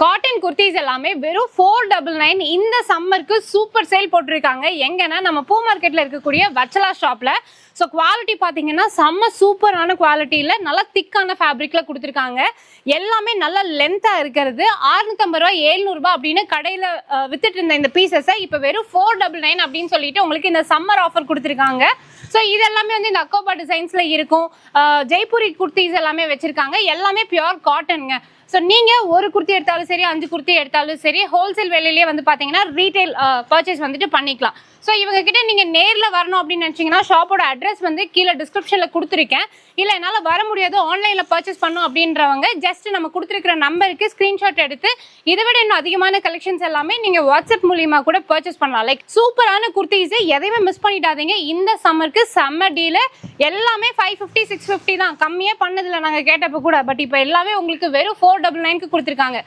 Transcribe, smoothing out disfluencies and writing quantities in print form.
Cotton kurtis எல்லாமே வெறும் 499 இந்த சம்மருக்கு சூப்பர் சேல் போட்டிருக்காங்க. எங்கன்னா நம்ம பூ மார்க்கெட்ல இருக்கக்கூடிய வச்சலா ஷாப்ல. ஸோ குவாலிட்டி பார்த்தீங்கன்னா செம்ம சூப்பரான குவாலிட்டியில் நல்லா திக்கான ஃபேப்ரிக்ல கொடுத்துருக்காங்க. எல்லாமே நல்ல லென்த்தாக இருக்கிறது. 650 ரூபா 700 ரூபாய் அப்படின்னு கடையில் வித்துட்டு இருந்த இந்த பீசஸை இப்போ வெறும் 499 அப்படின்னு சொல்லிட்டு உங்களுக்கு இந்த சம்மர் ஆஃபர் கொடுத்துருக்காங்க. ஸோ இது எல்லாமே வந்து இந்த அக்கோபா டிசைன்ஸ்ல இருக்கும். ஜெய்ப்பூரி குர்த்திஸ் எல்லாமே வச்சிருக்காங்க. எல்லாமே பியூர் காட்டனுங்க. ஸோ நீங்கள் ஒரு குர்த்தி எடுத்தாலும் சரி, 5 குர்த்தி எடுத்தாலும் சரி, ஹோல்சேல் விலையிலேயே வந்து பார்த்தீங்கன்னா ரீட்டைல் பர்ச்சேஸ் வந்துட்டு பண்ணிக்கலாம். ஸோ இவங்க கிட்ட நீங்கள் நேரில் வரணும் அப்படின்னு நினச்சிங்கன்னா ஷாப்போட அட்ரஸ் வந்து கீழே டிஸ்கிரிப்ஷனில் கொடுத்துருக்கேன். இல்லை என்னால் வர முடியாது, ஆன்லைனில் பர்ச்சேஸ் பண்ணணும் அப்படின்றவங்க ஜஸ்ட் நம்ம கொடுத்துருக்கிற நம்பருக்கு ஸ்க்ரீன்ஷாட் எடுத்து இதை விட இன்னும் அதிகமான கலெக்ஷன்ஸ் எல்லாமே நீங்கள் வாட்ஸ்அப் மூலியமாக கூட பர்ச்சேஸ் பண்ணலாம். லைக் சூப்பரான குர்த்திஸு எதையுமே மிஸ் பண்ணிடாதீங்க. இந்த சம்மருக்கு செம்ம டீலு. எல்லாமே 550 650 தான். கம்மியாக பண்ணதில்லை நாங்கள் கேட்டப்போ கூட. பட் இப்போ எல்லாமே உங்களுக்கு வெறும் 499க்கு கொடுத்துருக்காங்க.